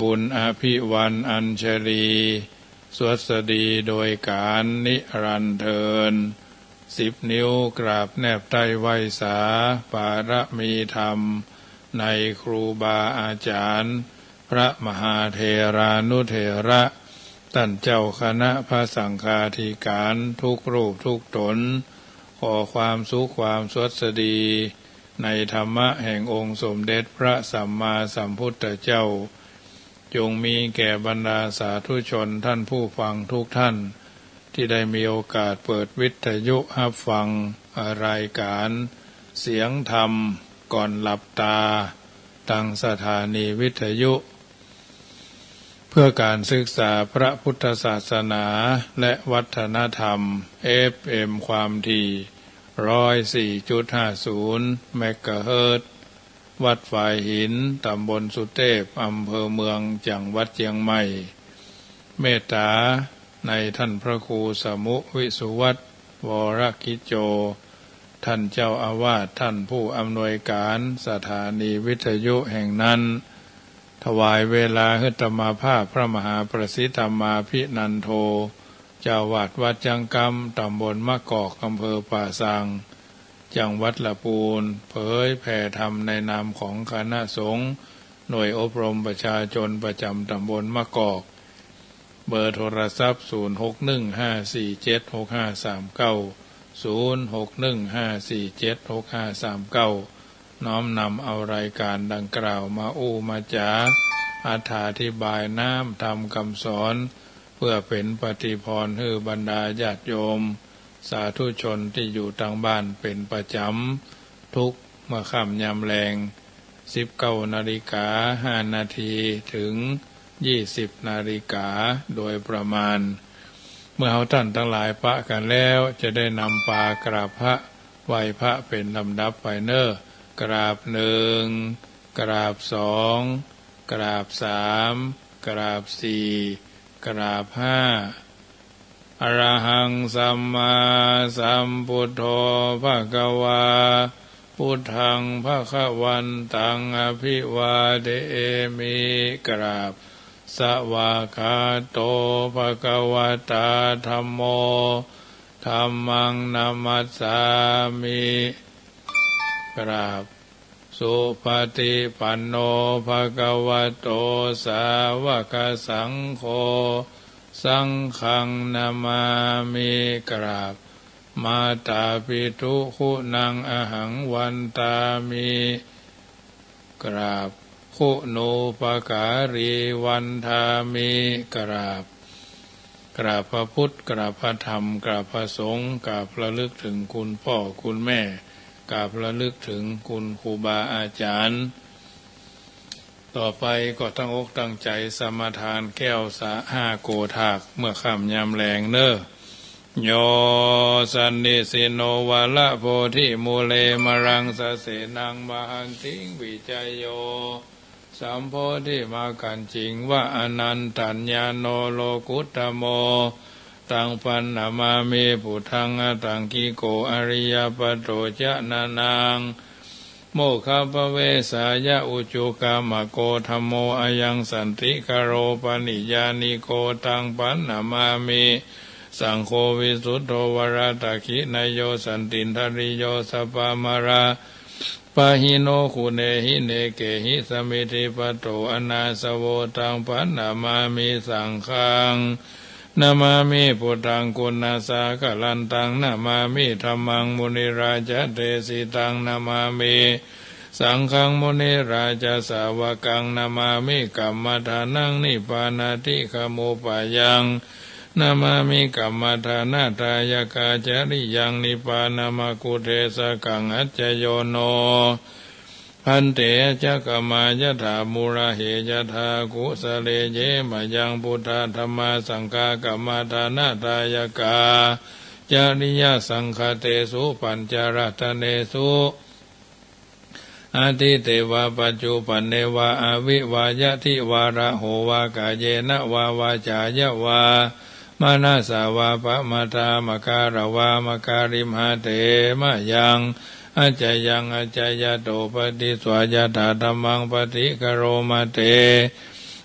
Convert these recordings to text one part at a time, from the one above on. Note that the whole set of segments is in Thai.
บุญอภิวันอัญชลีสวัสดีโดยการนิรันดร์เทิน10 นิ้วกราบแนบใต้ไหวสาปารมีธรรมในครูบาอาจารย์พระมหาเถรานุเถระท่านเจ้าคณะพระสังฆาธิการทุกรูปทุกตนขอความสุขความสวัสดีในธรรมะแห่งองค์สมเด็จพระสัมมาสัมพุทธเจ้าจงมีแก่บรรดาสาธุชนท่านผู้ฟังทุกท่านที่ได้มีโอกาสเปิดวิทยุรับฟังรายการเสียงธรรมก่อนหลับตาทางสถานีวิทยุเพื่อการศึกษาพระพุทธศาสนาและวัฒนธรรม FM ความถี่ 104.50 เมกะเฮิรตซ์วัดฝ่ายหินตำบลสุเทพอำเภอเมืองจังหวัดเชียงใหม่เมตตาในท่านพระครูสมุวิสุวัตรวรกิจโจท่านเจ้าอาวาสท่านผู้อำนวยการสถานีวิทยุแห่งนั้นถวายเวลาให้ธรรมาภาพพระมหาประสิทธรรมาภินันโทเจ้าวาดวัดจังกำตำบลมะกอกอำเภอป่าสังจังหวัดละปูนเผยแผ่ธรรมในนามของคณะสงฆ์หน่วยอบรมประชาชนประจำตำบลมะกอกเบอร์โทรศัพท์0615476539 0615476539น้อมนำเอารายการดังกล่าวมามาจาอธิบายน้ำธรรมคำสอนเพื่อเป็นปฏิพรให้บรรดาญาติโยมสาธุชนที่อยู่ทางบ้านเป็นประจำทุกเมื่อค่ำยามแลง 19:05 นาทีถึง 20 นาฬิกาโดยประมาณเมื่อท่านทั้งหลายปะกันแล้วจะได้นำปากราบพระไหว้พระเป็นลำดับไปเน้อกราบ1กราบ2กราบ3กราบ4กราบ5อะระหังสัมมาสัมพุทโธภะวาพุทธังภะวันตังอภิวาเทมิกราบสวากขาโตภะวตาธัมโมธัมมังนามัสสามิกราบสุปฏิปันโนภะคะวะโตสาวกสังโฆสังฆังนามามิกราบมาตาปิทุคุณังอหังวันตามิกราบคุณูปการีวันทามิกราบพระพุทธกราบพระธรรมกราบพระสงฆ์กราบระลึกถึงคุณพ่อคุณแม่กราบระลึกถึงคุณครูบาอาจารย์ต่อไปก็ตั้งอกตั้งใจสมาทานแก้วสา5โกธากเมื่อค่ำยามแลงเน้อโยสันนิสิโนวะละโพธิมูเลมรังสะเสนังมหันติงวิจัยโยสัมโพธิมากันจิงวะอนันตัญญาโนโลกุตตโมตังปันนามามิพุทธังอตังกิโกอริยปัตโตจะนานังโมฆะปะเวสายะอุจุกามโกธัมโมอายังสันติกโรปนิยานิโกตังปันนามามิสังโฆวิสุทโธวรตะขินายโยสันตินทริโยสัพพมาราปะหิโนคุเนหิเนเกหิสมิติปัตโตอนาสโวตังปันนามามิสังฆังนามามิพุทธังกุณาสากลันตังนามามิธัมมังมุนิราชเตสิตังนามามิสังฆังมุนิราชสาวกังนามามิกัมมทานังนิพพานาทิขโมปะยังนามามิกัมมทานาทายกาจริยังนิพพานามกุเทสกังอัจจโยโนพันเตจักมายถามูระเหยถากุสเลเยมยังพุทธธรรมสังฆกัมมทานาทายกาจริยสังฆเตสุปัญจรัตเนสุอาทิเตวะปัจจุปันเนวะอวิวายะทิวาระโหวากาเยนะวาวาจายะวามานาสาวาปะมาตามการวามการิมหาเตมะยังอาจยังอาจยโตปฏิสวายถาธรรมังปฏิกโรมาเต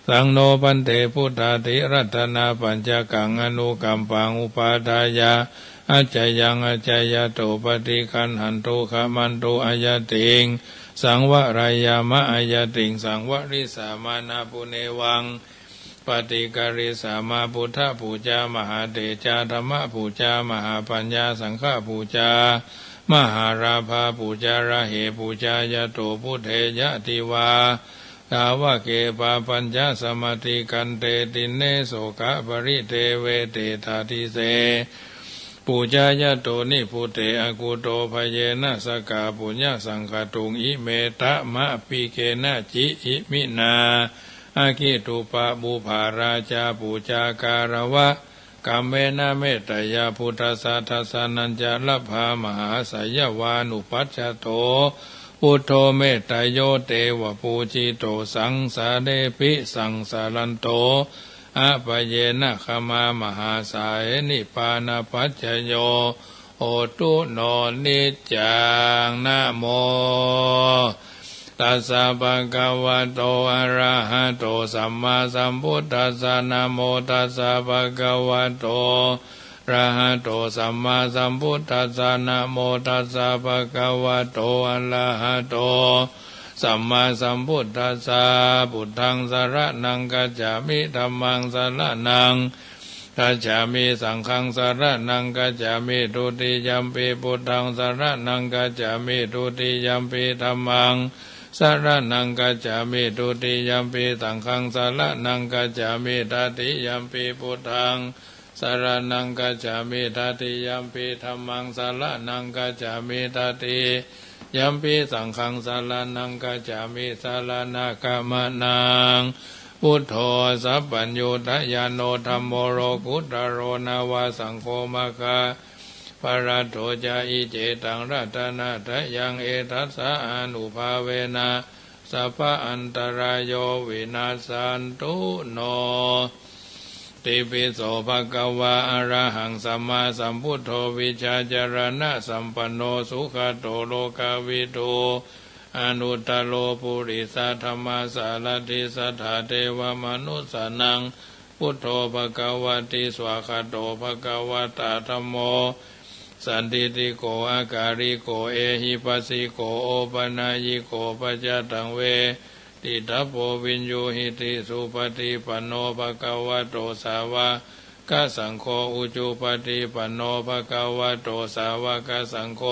สังโนปันเตพุทธาธิรัตนาปัญจกังอนุกัมปังอุปาทายาอาจยังอาจยโตปฏิคันหันตุขมันตุอายติงสังวรายามะอายติงสังวริสามานาปุเนวังปฏิการิสามาพุทธปูจามหาเตจาธรรมปูจามหาปัญญาสังฆปูจามหาราภาปูจาระเหปูจายโตพุทเทยะติวาตาวะเกปาปัญญาสมาธิกันเตตินเนโสกะปริเทเวเตทาทิเสปูจายโตนิพุเตอกุโตภเยนะสกาปุญญสังฆตุงอิเมตะมะปิเกนะจิอิมินาอาคิตุปะบุภาราชาปูจาการวะกัมเมนะเมตตยาพุทธสัทธสานัญจลภามหาสยวานุปัชชโตพุทโธเมตตโยเตวะปูจิโตสังสาเดปิสังสารันโตอะปะเยนะขมามหาสายนิปานาปัจจโยโอตุโนนิจังนะโมตัสสะภะคะวะโตอะระหะโตสัมมาสัมพุทธัสสะนะโมตัสสะภะคะวะโตอะระหะโตสัมมาสัมพุทธัสสะนะโมตัสสะภะคะวะโตอะระหะโตสัมมาสัมพุทธัสสะพุทธังสรณังกัจฉามิธัมมังสรณังกัจฉามิสังฆังสรณังกัจฉามิทุติยัมปิพุทธังสรณังกัจฉามิทุติยัมปิธัมมังสรณังกัจฉามิทุติยัมปิสังฆังสรณังกัจฉามิตติยัมปิพุทธังสรณังกัจฉามิตติยัมปิธัมมังสรณังกัจฉามิตติยัมปิสังฆังสรณังกัจฉามิสรณะกามนังพุทโธสัพพัญญูตยานโนธัมโมโรกุตตโรนาวาสังโฆมะคะปะระโตจาอิเจตังรัตนะทะยังเอทัสสะอนุภาเวนะสัพพะอันตรายโยวินาสันตุโนติปิโสภะคะวะอะระหังสัมมาสัมพุทโธวิชาจารณะสัมปันโนสุขโตโลกาวิทูอนุตตโลปุริสธรรมสารติสัทธาเทวมนุสสานังพุทโธภะคะวะติสวากขาโตภะคะวะตาธัมโมสันติติโกอาการิโกเอหิปัสสิโกโอปนายิโกปัจจตังเวติทัพโพวินโยหิติสุปฏิปันโนภะคะวะโตสาวกสังโฆอุจุปฏิปันโนภะคะวะโตสาวกสังโฆ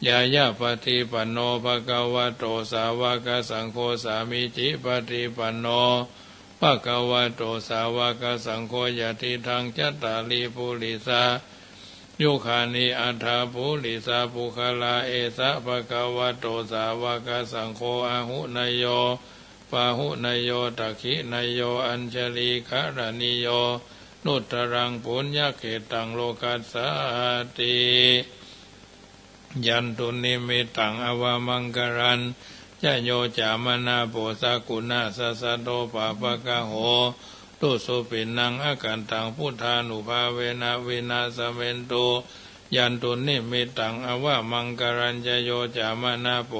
ยายาปฏิปันโนภะคะวะโตสาวกสังโฆสามิจิปฏิปันโนภะคะวะโตสาวกสังโฆยะติทังจัตตาลีปุริสายุคานิอัฏฐปุริสาปุคลาเอสะภะคะวะโตสาวกสังโฆอาหุนยโยปาหุนยโยตักขินยโยอัญชลีคารณิโยนุตตรังปุญญเขตังโลกัสสติยันตุนิมิตังอวามังกรันยะโยจามนาโปสกุณาสัสสะโตปะปะกะโหตุสุปินังอากันตังพุทธานุภาเวนะวินาสเมนโตยันตุนิมิตังอวามังกรัญยโยจามนาโป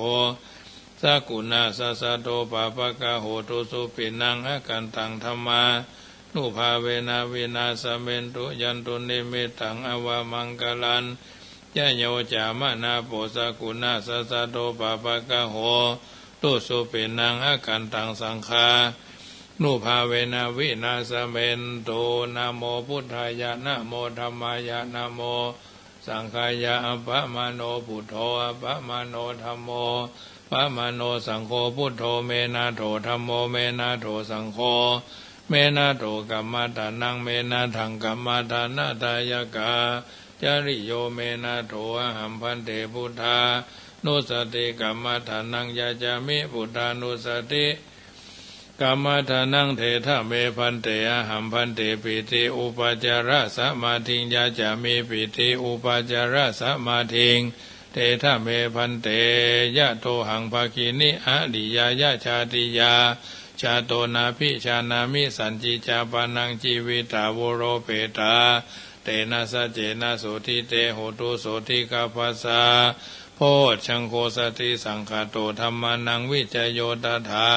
สกุณาสัสสะโตปะปะกะโหตุสุปินังอากันตังธัมมานุภาเวนะวินาสเมนโตยันตุนิมิตังอวามังกรัญยะโยจามนาโปสกุณาสัสสะโตปะปะกะโหตุสุปินังอากันตังสังฆานุภาเวนะวินาสเมนโตนะโมพุทธายะนะโมธัมมายะนะโมสังฆายะอัปปะมโนพุทโธอัปปะมโนธัมโมปะมโนสังโฆพุทโธเมนะโธธัมโมเมนะโธสังโฆเมนะโธกัมมัฏฐานังเมนะทังกัมมัฏฐานะทายกาจาริโยเมนะโธอะหัมพันเตพุทธานุสติกัมมัฏฐานังยะจามิพุทธานุสติกัมมัฏฐานังเถทะเมพันเตอะหัมพันเตปิติอุปจาระสมาธิยะจามิปิติอุปจาระสมาธิเถทะเมพันเตยะโตหังภาคินิอะดิยายะชาติยาชาโตนาภิชานามิสันจิจาปานังจีวิตาวโรเปตาเตนะสะเจนะโสทิเตโหตุโสทิกาภัสสะโพชังโคสติสังฆโตธัมมานังวิจโยตถา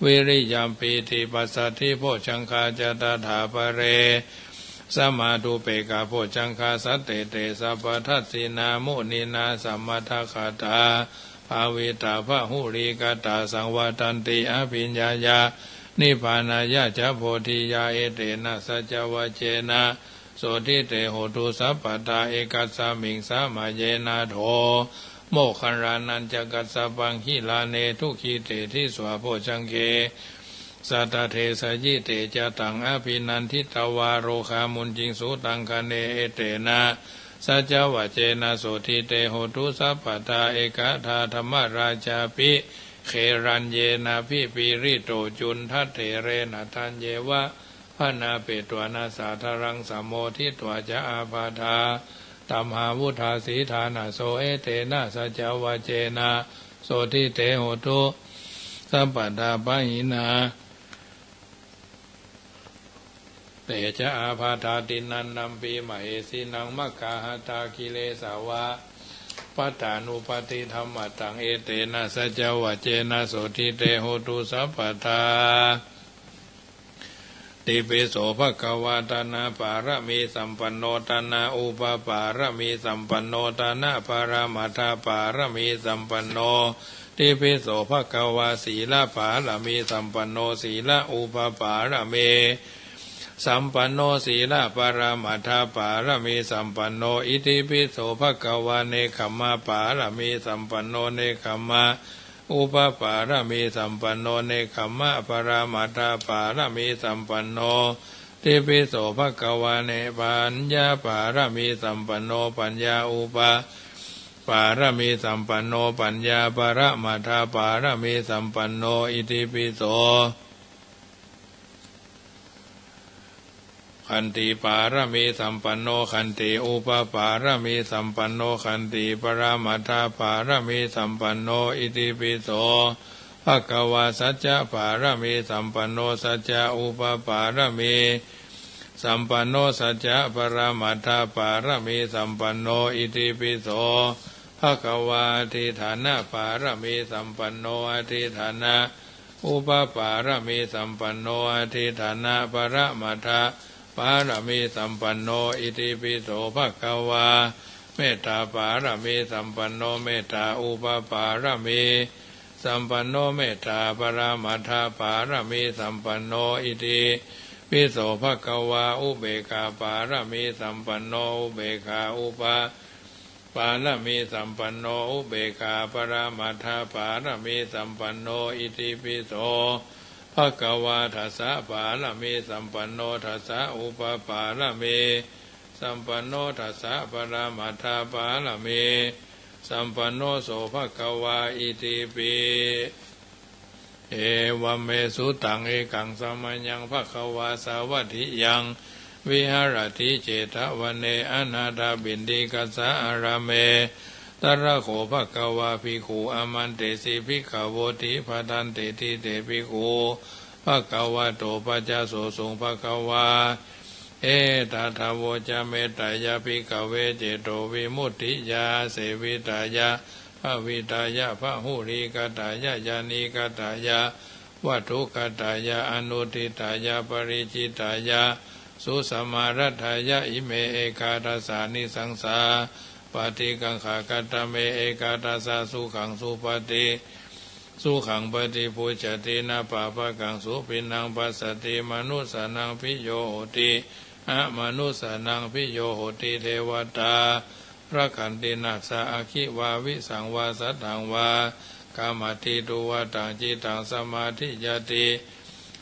วิริยมปีติปัสสัทธิโพชังคาจตถาปเรสมาธุเปกาโพชังคาสัตเตเตสัพพทัสสินามุนีนาสัมมาทัคคาตาภาวิตาภะหุริกตาสังวตันติอภิญญายานิพพานายะจะโพธิยาเอเตนะสัจวเจนะโสทิเตโหตุสัพพตาเอกัสสมิงสามาเยนะโถโมคคันรานันจะกัสสปังหิลาเนทุขีเตทิสวาโพชังเกสัตเทสยิเตจะตังอภินันทิตวาโรคามุนจิงสุตังคเนเอเตนะสัจวเจนะโสทิเตโหตุสัพพตาเอกธาธรรมราชาปิเขรัญเยนะพิปิริโตจุนทัตเถเรนะทันเยวะพนาเปตวนาสาธารังสัมโมทิตวะจะอาภาธาตัมหาวุธาสีธานะโสเอเตนะสัจวเจนะโสทิเตโหตุสัพพตาปะหินาเตจะอาภาธาตินันนัมปีมเหสีนังมัคคาหตากิเลสาวะปัฏฐานุปติธรรมตังเอเตนะสัจวะเจนะโสทิเตโหตุสัพพทาติปิโสภควาตนาปารมีสัมปันโนตนาอุปปารมีสัมปันโนตนาปารามัทธปารมีสัมปันโนติปิโสภควาศีลปารมีสัมปันโนศีลอุปปารมีสัมปันโนศีลปารามัทธปารมีสัมปันโนอิติปิโสภควาเนคัมมาปารมีสัมปันโนเนคัมมาอุปปารมีสัมปันโนเนคัมมะปารามัทธปารมีสัมปันโนติปิโสภควาเนปัญญาปารมีสัมปันโนปัญญาอุปปารมีสัมปันโนปัญญาปารามัทธปารมีสัมปันโนอิติปิโสขันติปารมีสัมปันโนขันติอุปปารมีสัมปันโนขันติปรามัทธปารมีสัมปันโนอิติปิโสภควาสัจจะปารมีสัมปันโนสัจจะอุปปารมีสัมปันโนสัจจะปรามัทธปารมีสัมปันโนอิติปิโสภควาทิฏฐานะปารมีสัมปันโนอธิฐานะอุปปารมีสัมปันโนอธิฐานะปรามัทธปารมีสัมปันโนอิติปิโสภควาเมตตาปารมีสัมปันโนเมตตาอุปปารมีสัมปันโนเมตตาปรามัทธปารมีสัมปันโนอิติปิโสภควาอุเบกขาปารมีสัมปันโนอุเบกขาอุปปารมีสัมปันโนอุเบกขาปรามัทธปารมีสัมปันโนอิติปิโสภควาทัสสะปารมีสัมปันโนทัสสะอุปปารมีสัมปันโนทัสสะปรามัทธปารมีสัมปันโนโสภควาอิติปิเอวเมสุตังเอกังสมัญญังภควาสาวัตถิยังวิหารติเจตวันเนอนาถบินดิกัสสะอาราเมตระโขภควาภิกขุอมันเตสิภิกขโวติภทันเตติเตภิกขุภควาโตปัจจโสสุงภควาเอตถาโวจะเมตตายาภิกขเวเจโตวิมุตติยาเสวิตายาภวิตายาภหุริกตายายานิกตายาวัตถุกตายาอนุทิตายาปริจิตายาสุสมารัตายาอิเมเอกาทัสสานิสังสาปฏิกังขากตเมเอกาทัสสะสุขังสุปฏิสุขังปฏิปุจจตินาปะปะกังสุปินังปัสสติมนุสสานังพิโยโหติอะมนุสสานังพิโยโหติเทวตาพระขันตินัสสะอคิวาวิสังวาสัตถังวากามติตุวตังจิตังสมาธิยติ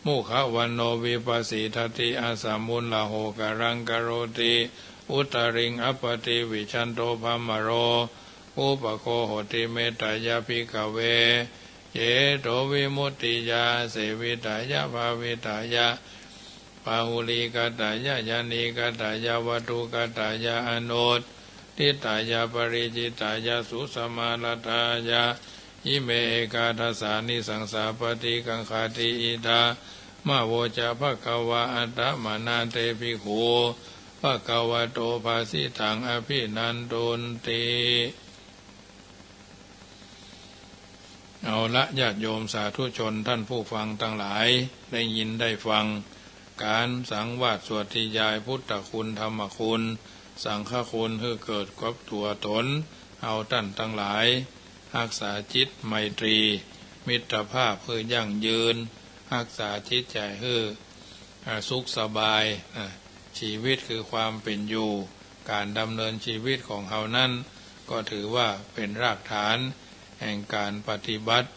มุขวันโนวิปัสสิทติอาสามุลลโหกรังกโรติอุตริงอัปปติวิชันโตภมโรอุปโคโหติเมตตายาภิกขเวเจโตวิมุตติยาเสวิตายาภาวิตายาปาหุลิกตายายานิกตายาวัตุกตายาอนุตติตายาปริจิตายาสุสมาลตายาอิเมเอกาทัสสานิสังสาปฏิกังคาติอิทามะโวจะภควาอัตตมนาเตภิกขุภควโตภาสิตังอภินันตุนติ เอาละญาติโยมสาธุชนท่านผู้ฟังทั้งหลายได้ยินได้ฟังการสังวาสสวดที่ยายพุทธคุณธรรมคุณสังฆคุณให้เกิดกับตัวตนเอาท่านทั้งหลายรักษาจิตไมตรีมิตรภาพเพื่อยั่งยืนรักษาจิตใจให้สุขสบายชีวิตคือความเป็นอยู่การดำเนินชีวิตของเฮานั้นก็ถือว่าเป็นรากฐานแห่งการปฏิบัติ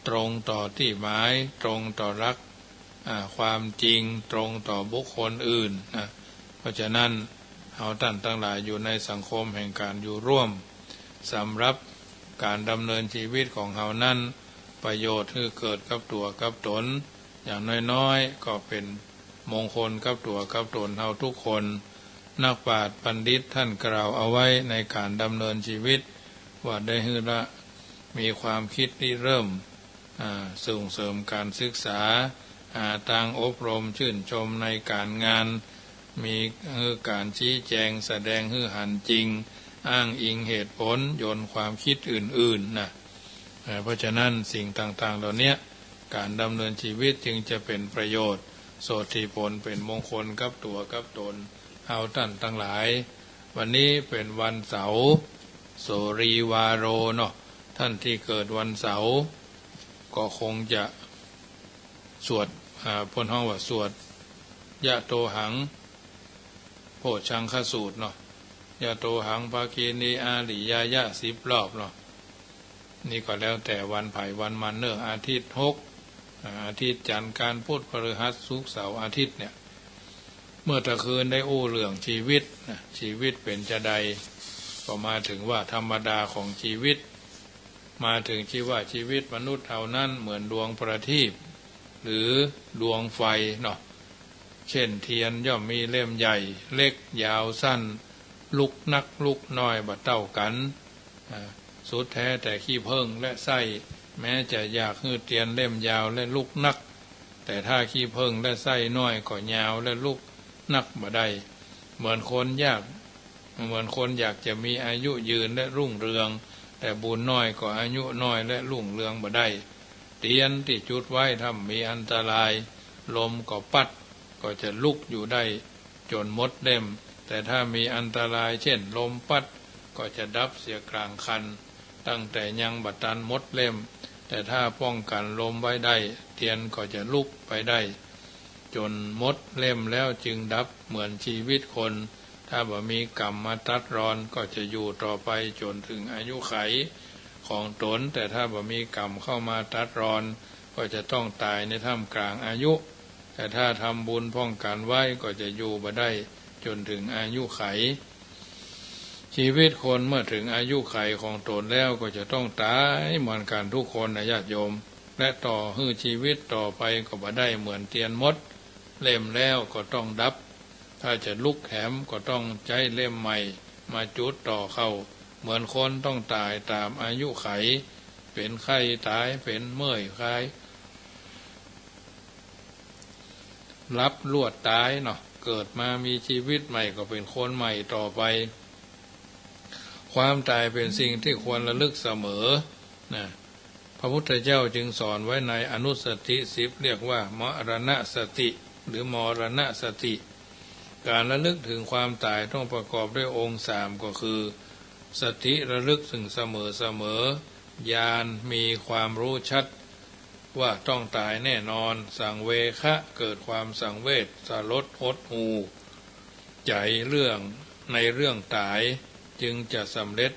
ตรงต่อที่หมายตรงต่อรักความจริงตรงต่อบุคคลอื่นเพราะฉะนั้นเฮาท่านทั้งหลายอยู่ในสังคมแห่งการอยู่ร่วมสำหรับการดำเนินชีวิตของเฮานั้นประโยชน์ที่เกิดกับตัวกับตนอย่างน้อยๆก็เป็นมงคลกับตัวกับตนเฮาทุกคนนักปราชญ์บัณฑิตท่านกล่าวเอาไว้ในการดำเนินชีวิตว่าได้ฮือละมีความคิดที่เริ่มส่งเสริมการศึกษาต่างอบรมชื่นชมในการงานมีการชี้แจงแสดงให้หันจริงอ้างอิงเหตุผลโยนความคิดอื่นๆนะเพราะฉะนั้นสิ่งต่างๆเหล่านี้การดำเนินชีวิตจึงจะเป็นประโยชน์โสติผลเป็นมงคลกับตัวกับตนเอาท่านทั้งหลายวันนี้เป็นวันเสาร์โสรีวาโรเนาะท่านที่เกิดวันเสาร์ก็คงจะสวดพ้นห้องว่าสวดยะโตหังโพชังคสูตรเนาะยะโตหังภาคีนีอาริยายะ10 รอบเนาะนี่ก็แล้วแต่วันไผ่วันมันเนอะอาทิตย์อาทิตย์จันทร์การพุธพฤหัสศุกร์เสาร์อาทิตย์เนี่ยเมื่อตะคืนได้อู้เรื่องชีวิตชีวิตเป็นจะใดก็มาถึงว่าธรรมดาของชีวิตมาถึงว่าชีวิตมนุษย์เท่านั้นเหมือนดวงประทีปหรือดวงไฟเนาะเช่นเทียนย่อมมีเล่มใหญ่เล็กยาวสั้นลุกนักลุกน้อยบ่เท่ากันสุดแท้แต่ขี้ผึ้งและไส้แม้จะอยากให้เทียนเล่มยาวและลุกนักแต่ถ้าขี้ผึ้งและไส้น้อยก็ยาวและลุกนักบ่ได้เหมือนคนอยากจะมีอายุยืนและรุ่งเรืองแต่บุญน้อยก็อายุน้อยและรุ่งเรืองบ่ได้เทียนที่จุดไว้ถ้ามีอันตรายลมก็ปัดก็จะลุกอยู่ได้จนหมดเล่มแต่ถ้ามีอันตรายเช่นลมปัดก็จะดับเสียกลางคันตั้งแต่ยังบัดตันหมดเล่มแต่ถ้าป้องกันลมไว้ได้เทียนก็จะลุกไปได้จนหมดเล่มแล้วจึงดับเหมือนชีวิตคนถ้าบ่มีกรรมมาตัดรอนก็จะอยู่ต่อไปจนถึงอายุไขของตนแต่ถ้าบ่มีกรรมเข้ามาตัดรอนก็จะต้องตายในท่ามกลางอายุแต่ถ้าทำบุญป้องกันไว้ก็จะอยู่บ่ได้จนถึงอายุไขชีวิตคนเมื่อถึงอายุไขของตนแล้วก็จะต้องตายเหมือนกันทุกคนนะญาติโยมและต่อให้ชีวิตต่อไปก็บ่ได้เหมือนเทียนมดเล่มแล้วก็ต้องดับถ้าจะลุกแหมก็ต้องใช้เล่มใหม่มาจุดต่อเข้าเหมือนคนต้องตายตามอายุไขเป็นไข้ตายเป็นเมื่อยคลายรับลวดตายเนาะเกิดมามีชีวิตใหม่ก็เป็นคนใหม่ต่อไปความตายเป็นสิ่งที่ควรระลึกเสมอนะพระพุทธเจ้าจึงสอนไว้ในอนุสติ10เรียกว่ามรณสติหรือมรณสติการระลึกถึงความตายต้องประกอบด้วยองค์3ก็คือสติระลึกถึงเสมอญาณมีความรู้ชัดว่าต้องตายแน่นอนสังเวคะเกิดความสังเวชสลดหดหู่ใจในเรื่องตายจึงจะสำเร็จ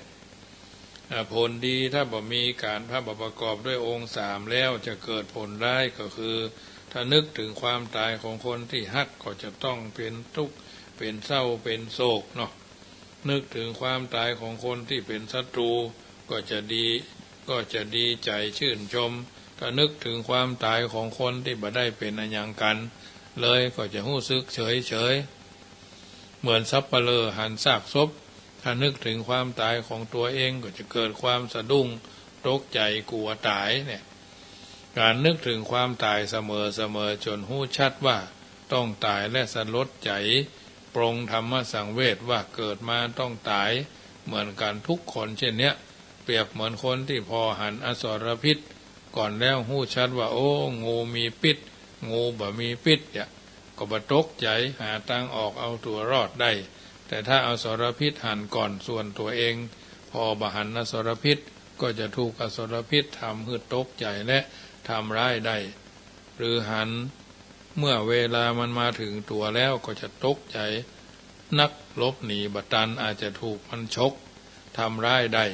ผลดีถ้าบ่มีการถ้าบ่ประกอบด้วยองค์3แล้วจะเกิดผลร้ายก็คือถ้านึกถึงความตายของคนที่ฮักก็จะต้องเป็นทุกข์เป็นเศร้าเป็นโศกเนาะนึกถึงความตายของคนที่เป็นศัตรูก็จะดีใจชื่นชมถ้านึกถึงความตายของคนที่บ่ได้เป็นอันยังกันเลยก็จะรู้สึกเฉยเหมือนสัปเหร่อหันซากศพถ้านึกถึงความตายของตัวเองก็จะเกิดความสะดุ้งตกใจกลัวตายเนี่ยการนึกถึงความตายเสมอจนหู้ชัดว่าต้องตายและสลดใจปรงธรรมสังเวชว่าเกิดมาต้องตายเหมือนกันทุกคนเช่นเนี้ยเปรียบเหมือนคนที่พอหันอสรพิษ ก่อนแล้วหู้ชัดว่าโอ้งูมีพิษงูบ่มีพิษเนี่ยก็บ่ตกใจหาทางออกเอาตัวรอดได้แต่ถ้าเอาอสรพิษหั่นก่อนส่วนตัวเองพอบ่หันอสรพิษก็จะถูกอสรพิษทำให้ตกใจและทำร้ายได้หรือหันเมื่อเวลามันมาถึงตัวแล้วก็จะตกใจนักลบหนีบัดตันอาจจะถูกมันชกทำร้ายได้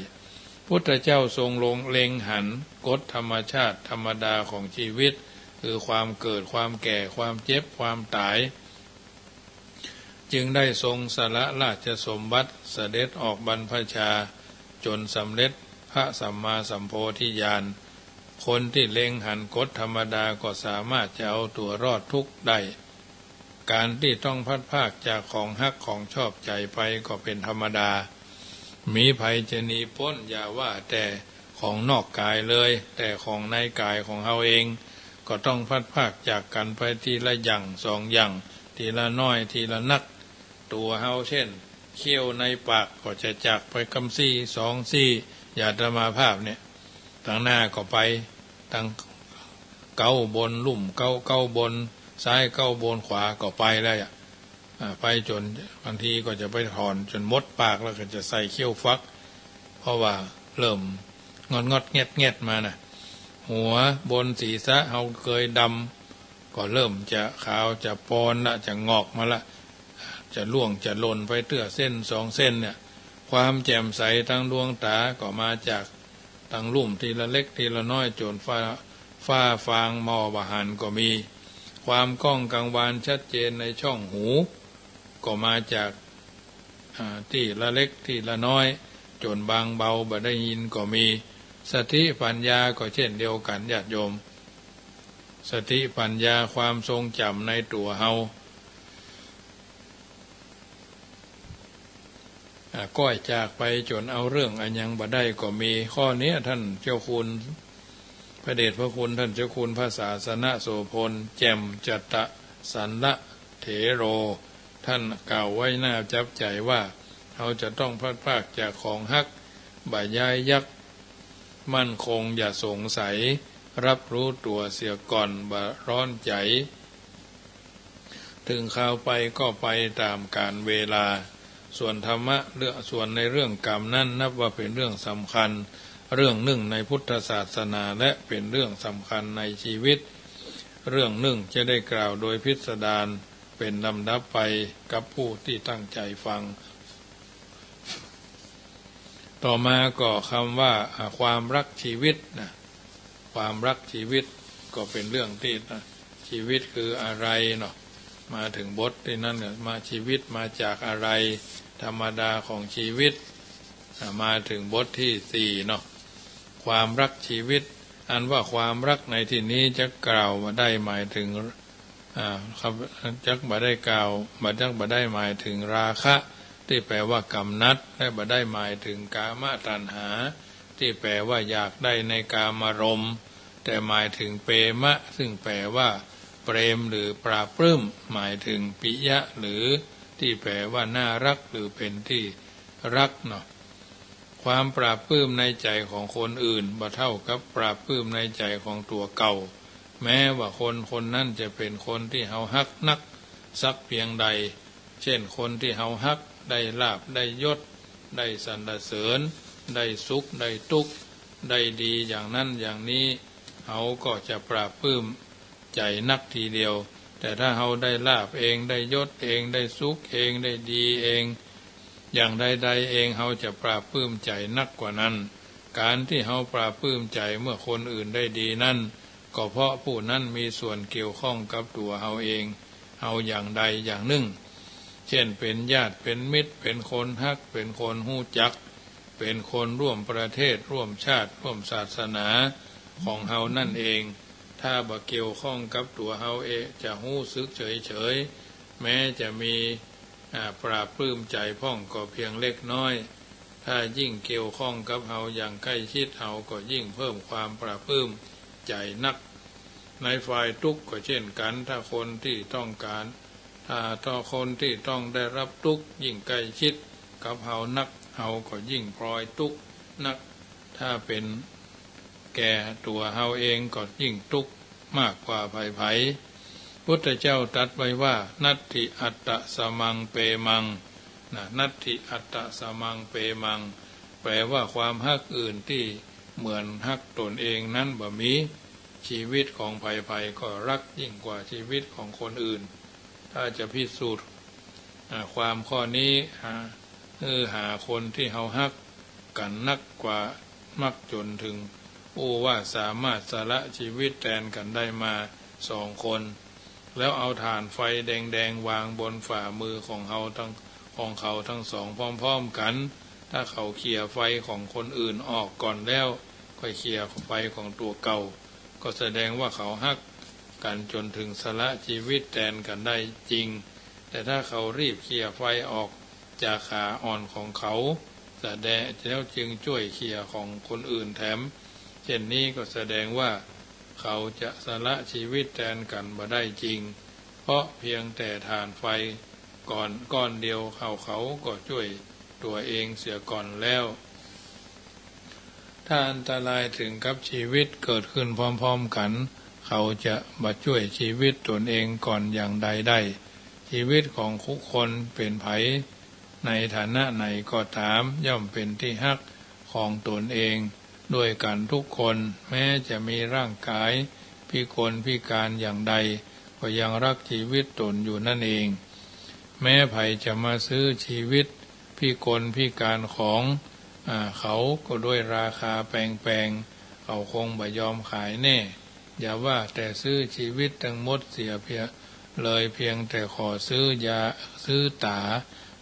พุทธเจ้าทรงลงเล็งหันกฎธรรมชาติธรรมดาของชีวิตคือความเกิดความแก่ความเจ็บความตายจึงได้ทรงสละราชสมบัติเสด็จออกบรรพชาจนสำเร็จพระสัมมาสัมโพธิญาณคนที่เล็งหันกฎธรรมดาก็สามารถจะเอาตัวรอดทุกข์ได้การที่ต้องพัดภาคจากของฮักของชอบใจไปก็เป็นธรรมดามีภัยจะหนีพ้นอย่าว่าแต่ของนอกกายเลยแต่ของในกายของเฮาเองก็ต้องพัดภาคจากกันไปทีละอย่างสองอย่างทีละน้อยทีละนักตัวเฮาเช่นเขี้ยวในปากก็จะจากไปคำซี่สองซี่อย่าตมาภาพเนี่ยทางหน้าก็ไปทางเก้าบนลุ่มเก้าบนซ้ายเก้าบนขวาก็ไปแล้วไปจนบางทีก็จะไปถอนจนมดปากแล้วก็จะใส่เขี้ยวฟักเพราะว่าเริ่มงดเงียดมานะหัวบนศีรษะเฮาเคยดำก็เริ่มจะขาวจะปอนละจะงอกมาละจะล่วงจะหล่นไปเตื้อเส้นสองเส้นเนี่ยความแจ่มใสทางดวงตาก็มาจากทางลุ่มทีละเล็กทีละน้อยจนฟ้าฟางมอบหันก็มีความก้องกังวานชัดเจนในช่องหูก็มาจากที่ละเล็กที่ละน้อยจนบางเบาบ่ได้ยินก็มีสติปัญญาก็เช่นเดียวกันญาติโยมสติปัญญาความทรงจำในตัวเฮาก้อยจากไปจนเอาเรื่องอันยังบ่ได้ก็มีข้อนี้ท่านเจ้าคุณพระเดชพระคุณท่านเจ้าคุณพระศาสนโสพลแจ่มจัตตสันละเถโรท่านกล่าวไว้น่าจับใจว่าเราจะต้องพลัดพรากจากของฮักบ่ายายยักษ์มั่นคงอย่าสงสัยรับรู้ตัวเสียก่อนบ่ร้อนใจถึงข่าวไปก็ไปตามกาลเวลาส่วนธรรมะส่วนในเรื่องกรรมนั้นนับว่าเป็นเรื่องสำคัญเรื่องหนึ่งในพุทธศาสนาและเป็นเรื่องสำคัญในชีวิตเรื่องหนึ่งจะได้กล่าวโดยพิสดารเป็นลำดับไปกับผู้ที่ตั้งใจฟังต่อมาก็คำว่าความรักชีวิตนะความรักชีวิตก็เป็นเรื่องที่ชีวิตคืออะไรเนาะมาถึงบทที่นั่นเนี่ยมาชีวิตมาจากอะไรธรรมดาของชีวิตมาถึงบทที่สี่เนาะความรักชีวิตอันว่าความรักในที่นี้จะกล่าวมาได้หมายถึงจักบ่ได้กล่าวมาจักบ่ได้หมายถึงราคะที่แปลว่ากำนัดและบ่ได้หมายถึงกามตัณหาที่แปลว่าอยากได้ในกามารมณ์แต่หมายถึงเปมะซึ่งแปลว่าเปรมหรือปราบปลื้มหมายถึงปิยะหรือที่แปลว่าน่ารักหรือเป็นที่รักเนาะความปราบปลื้มในใจของคนอื่นบ่เท่ากับปราบปลื้มในใจของตัวเก่าแม้ว่าคนนั้นจะเป็นคนที่เฮาฮักนักสักเพียงใดเช่นคนที่เฮาฮักได้ลาภได้ยศได้สรรเสริญได้สุขได้ทุกข์ได้ดีอย่างนั้นอย่างนี้เฮาก็จะปราบปลื้มใจนักทีเดียวแต่ถ้าเฮาได้ลาภเองได้ยศเองได้สุขเองได้ดีเองอย่างใดๆเองเฮาจะปราบปลื้มใจนักกว่านั้นการที่เฮาปราบปลื้มใจเมื่อคนอื่นได้ดีนั่นก็เพราะผู้นั้นมีส่วนเกี่ยวข้องกับตัวเฮาเองเฮาอย่างใดอย่างหนึ่งเช่นเป็นญาติเป็นมิตรเป็นคนฮักเป็นคนฮู้จักเป็นคนร่วมประเทศร่วมชาติร่วมศาสนาของเฮานั่นเองถ้าบ่เกี่ยวข้องกับตัวเฮาเองจะฮู้สึกเฉยๆแม้จะมีปราบปลื้มใจพ่องก็เพียงเล็กน้อยถ้ายิ่งเกี่ยวข้องกับเฮาอย่างใกล้ชิดเฮาก็ยิ่งเพิ่มความปราบปลื้มใจนักในฝ่ายทุกข์ก็เช่นกันถ้าคนที่ต้องการถ้าคนที่ต้องได้รับทุกข์ยิ่งใกล้ชิดกับเฮานักเฮาก็ยิ่งพลอยทุกข์นักถ้าเป็น แก่ตัวเฮาเองก็ยิ่งทุกข์มากกว่าไผพุทธเจ้าตรัสไว้ว่านัตถิอัตตสมังเปมังนัตถิอัตตสมังเปมังแปลว่าความฮักอื่นที่เหมือนฮักตนเองนั้นบ่มีชีวิตของไผก็รักยิ่งกว่าชีวิตของคนอื่นถ้าจะพิสูจน์ความข้อนี้หาคนที่เฮาฮักกันนักกว่ามักจนถึงว่าสามารถสละชีวิตแทนกันได้มา2 คนแล้วเอาถ่านไฟแดงๆวางบนฝ่ามือของเขาทั้งสองพร้อมๆกันถ้าเขาเคลียร์ไฟของคนอื่นออกก่อนแล้วค่อยเคลียร์ไฟของตัวเก่าก็แสดงว่าเขาฮักกันจนถึงสละชีวิตแทนกันได้จริงแต่ถ้าเขารีบเคลียร์ไฟออกจากขาอ่อนของเขาแสดงแล้วจึงช่วยเคลียร์ของคนอื่นแถมเช่นนี้ก็แสดงว่าเขาจะสละชีวิตแทนกันบ่ได้จริงเพราะเพียงแต่ฐานไฟก้อนเดียวเขาก็ช่วยตัวเองเสียก่อนแล้วถ้าอันตรายถึงกับชีวิตเกิดขึ้นพร้อมๆกันเขาจะมาช่วยชีวิตตนเองก่อนอย่างใดได้ชีวิตของทุกคนเป็นไผในฐานะไหนก็ตามย่อมเป็นที่ฮักของตนเองด้วยกันทุกคนแม้จะมีร่างกายพิกลพิการอย่างใดก็ยังรักชีวิตตนอยู่นั่นเองแม้ไผจะมาซื้อชีวิตพิกลพิการของเขาก็ด้วยราคาแพงๆเขาคงไม่ยอมขายแน่อย่าว่าแต่ซื้อชีวิตทั้งหมดเสียเพียงแต่ขอซื้อยาซื้อตา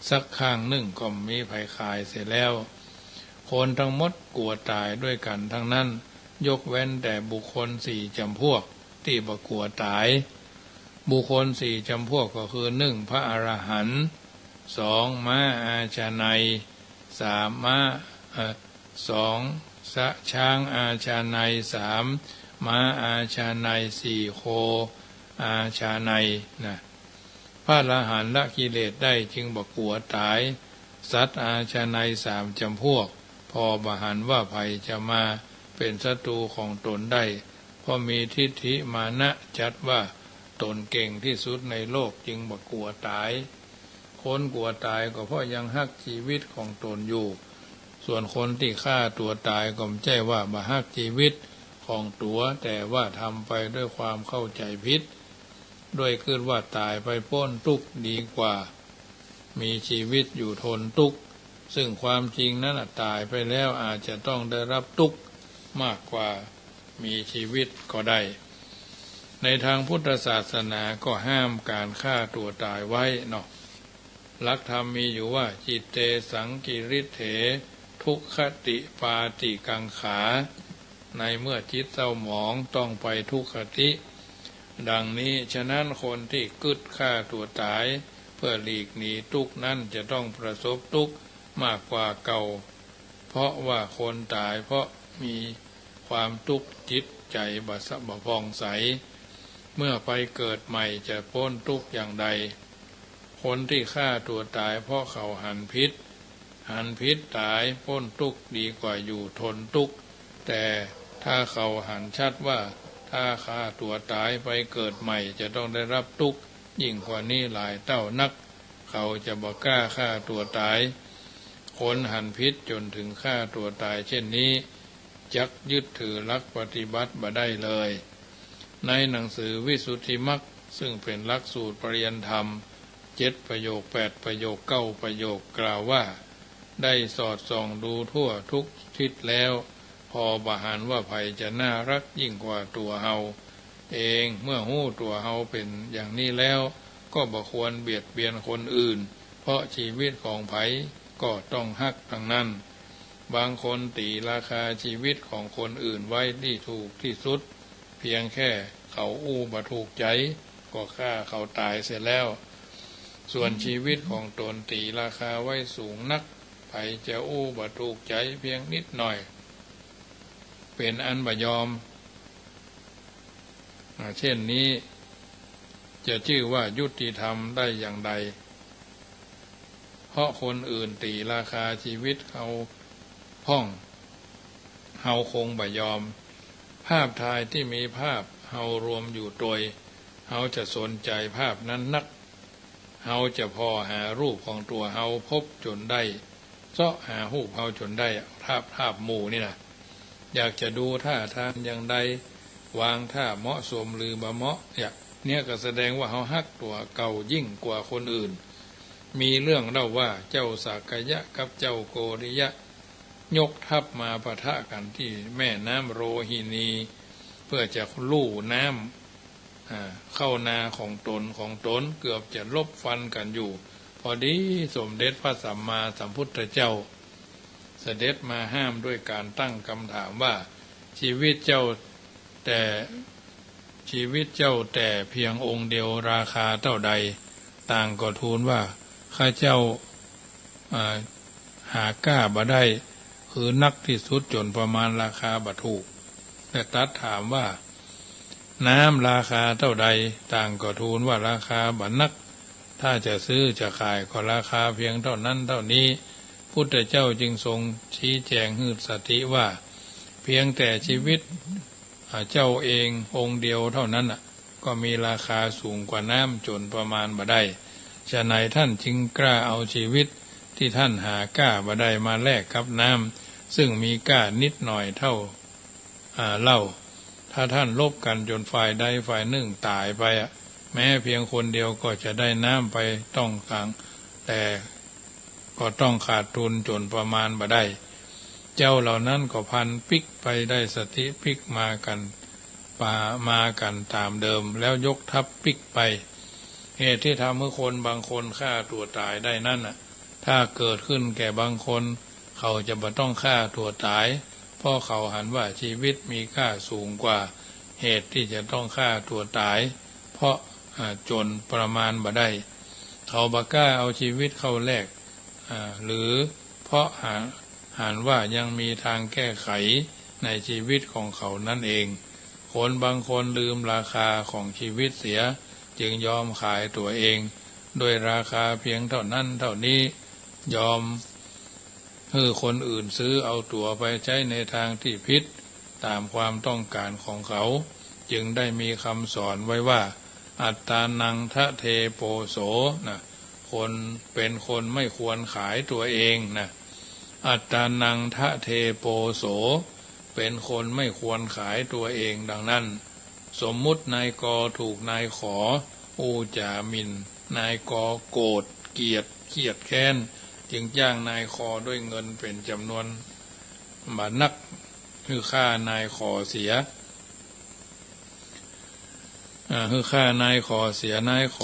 สักข้างหนึ่งก็มีไผขายเสียแล้วคนทั้งหมดกลัวตายด้วยกันทั้งนั้นยกเว้นแต่บุคคล4 จำพวกที่บ่กลัวตายบุคคล4 จำพวกก็คือ1พระอรหันต์2ม้าอาชาไนย์2ช้างอาชาไนย์3ม้าอาชาไนย์4โคอาชาไนย์พระอรหันต์ละกิเลสได้จึงบ่กลัวตายสัตว์อาชาไนย์3 จำพวกพอบ่หันว่าภัยจะมาเป็นศัตรูของตนได้เพราะมีทิฏฐิมานะจัดว่าตนเก่งที่สุดในโลกจึงบ่กลัวตายคนกลัวตายก็เพราะยังฮักชีวิตของตนอยู่ส่วนคนที่ฆ่าตัวตายก็ไม่ใช่ว่าบ่ฮักชีวิตของตัวแต่ว่าทำไปด้วยความเข้าใจผิดด้วยคิดว่าตายไปพ้นทุกข์ดีกว่ามีชีวิตอยู่ทนทุกข์ซึ่งความจริงนั้นตายไปแล้วอาจจะต้องได้รับทุกข์มากกว่ามีชีวิตก็ได้ในทางพุทธศาสนาก็ห้ามการฆ่าตัวตายไว้เนาะหลักธรรมมีอยู่ว่าจิตเตสังกิริเถทุกขติปาติกังขาในเมื่อจิตเศร้าหมองต้องไปทุกขติดังนี้ฉะนั้นคนที่กึศฆ่าตัวตายเพื่อหลีกหนีทุกข์นั้นจะต้องประสบทุกข์มากกว่าเก่าเพราะว่าคนตายเพราะมีความทุกข์จิตใจบ่ผ่องใสเมื่อไปเกิดใหม่จะพ้นทุกข์อย่างใดคนที่ฆ่าตัวตายเพราะเขาหันพิษตายพ้นทุกข์ดีกว่าอยู่ทนทุกข์แต่ถ้าเขาหันชัดว่าถ้าฆ่าตัวตายไปเกิดใหม่จะต้องได้รับทุกข์ยิ่งกว่านี้หลายเท่านักเขาจะบ่กล้าฆ่าตัวตายคนหันพิษจนถึงฆ่าตัวตายเช่นนี้จักยึดถือหลักปฏิบัติบ่ได้เลยในหนังสือวิสุทธิมรรคซึ่งเป็นหลักสูตรปริยัติธรรม7 ประโยค8 ประโยค9 ประโยคกล่าวว่าได้สอดส่องดูทั่วทุกทิศแล้วพอบหันว่าภัยจะน่ารักยิ่งกว่าตัวเฮาเองเมื่อหู้ตัวเฮาเป็นอย่างนี้แล้วก็บ่ควรเบียดเบียนคนอื่นเพราะชีวิตของไผก็ต้องฮักทั้งนั้นบางคนตีราคาชีวิตของคนอื่นไว้ที่ถูกที่สุดเพียงแค่เขาบ่ถูกใจก็ฆ่าเขาตายเสียแล้วส่วนชีวิตของตนตีราคาไว้สูงนักไผจะบ่ถูกใจเพียงนิดหน่อยเป็นอันบ่ยอมเช่นนี้จะชื่อว่ายุติธรรมได้อย่างใดเพราะคนอื่นตีราคาชีวิตเขาพ่องเฮาคงบ่ยอม ภาพถ่ายที่มีภาพเฮารวมอยู่โดยเฮาจะสนใจภาพนั้นนักเฮาจะพอหารูปของตัวเฮาพบจนได้เสาะหารูปเฮาจนได้ภาพหมู่นี่นะอยากจะดูท่าทางอย่างใดวางท่าเหมาะสมหรือบ่เหมาะเนี่ยก็แสดงว่าเฮาฮักตัวเก่ายิ่งกว่าคนอื่นมีเรื่องเล่าว่าเจ้าสากยะกับเจ้าโกริยะยกทัพมาปะทะกันที่แม่น้ำโรฮินีเพื่อจะลู่น้ำเข้านาของตนเกือบจะลบฟันกันอยู่พอดีสมเด็จพระสัมมาสัมพุทธเจ้าเสด็จมาห้ามด้วยการตั้งคำถามว่าชีวิตเจ้าแต่เพียงองค์เดียวราคาเท่าใดต่างก็ทูลว่าข้าเจ้าหากล้าบ่ได้คือนักที่สุดจนประมาณราคาบ่ถูกแต่ตัดถามว่าน้ำราคาเท่าใดต่างก็ทูลว่าราคาบ่นักถ้าจะซื้อจะขายก็ราคาเพียงเท่านั้นเท่านี้พุทธเจ้าจึงทรงชี้แจงให้สติว่าเพียงแต่ชีวิตเจ้าเององค์เดียวเท่านั้นก็มีราคาสูงกว่าน้ำจนประมาณบ่ได้ฉะนั้นท่านจึงกล้าเอาชีวิตที่ท่านหากล้าบ่ได้มาแลกกับน้ำซึ่งมีกล้านิดหน่อยเท่าเหล้าถ้าท่านลบกันจนฝ่ายใดฝ่ายหนึ่งตายไปแม้เพียงคนเดียวก็จะได้น้ำไปต้องกลางแต่ก็ต้องขาดทุนจนประมาณบ่ได้เจ้าเหล่านั้นก็พันปิกไปได้สติปิกมากันตามเดิมแล้วยกทัพปิกไปเหตุที่ทำให้คนบางคนฆ่าตัวตายได้นั่นถ้าเกิดขึ้นแก่บางคนเขาจะบ่ต้องฆ่าตัวตายเพราะเขาหันว่าชีวิตมีค่าสูงกว่าเหตุที่จะต้องฆ่าตัวตายเพราะจนประมาณบ่ได้เขาบ่กล้าเอาชีวิตเข้าแลกหรือเพราะหันว่ายังมีทางแก้ไขในชีวิตของเขานั่นเองคนบางคนลืมราคาของชีวิตเสียจึงยอมขายตัวเองโดยราคาเพียงเท่านั้นเท่านี้ยอมให้คนอื่นซื้อเอาตัวไปใช้ในทางที่ผิดตามความต้องการของเขาจึงได้มีคำสอนไว้ว่าอัตตานังทะเทโปโสคนเป็นคนไม่ควรขายตัวเองอัตตานังทะเทโปโสเป็นคนไม่ควรขายตัวเองดังนั้นสมมุตินายกถูกนายขออูจาหมิ่นนายกโกรธเกลียดแค้นจึงจ้างนายขอด้วยเงินเป็นจำนวนบาทนักคือฆ่านายขอเสียคือฆ่านายขอเสียนายข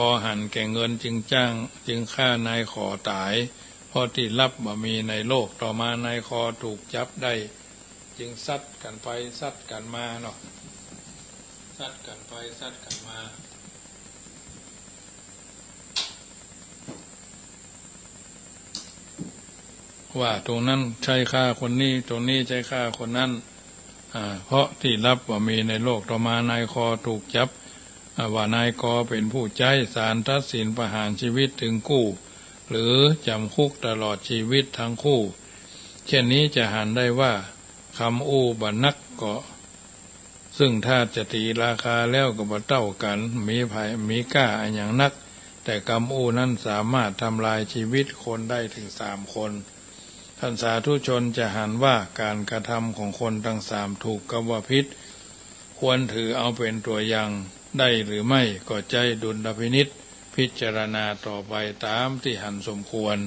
อหันแก่เงินจึงฆ่านายขอตายเพราะที่รับบ่มีในโลกต่อมานายขอถูกจับได้จึงซัดกันไปซัดกันมาซัดกันไปซัดกันมาว่าตรงนั้นใช่ฆ่าคนนี้ตรงนี้ใช่ฆ่าคนนั้นเพราะที่รับว่ามีในโลกต่อมานายคอถูกจับว่านายกเป็นผู้ใจศาลตัดสินประหารชีวิตถึงคู่หรือจำคุกตลอดชีวิตทั้งคู่เช่นนี้จะหันได้ว่าคำอู้บันนักก็ซึ่งถ้าจะตีราคาแล้วก็บ่เท่ากันมีกล้าอย่างนักแต่คำอู้นั้นสามารถทำลายชีวิตคนได้ถึง3 คนท่านสาธุชนจะหันว่าการกระทำของคนทั้ง3ถูกกับว่าผิดควรถือเอาเป็นตัวอย่างได้หรือไม่ก็ใจดุลพินิจพิจารณาต่อไปตามที่หันสมควร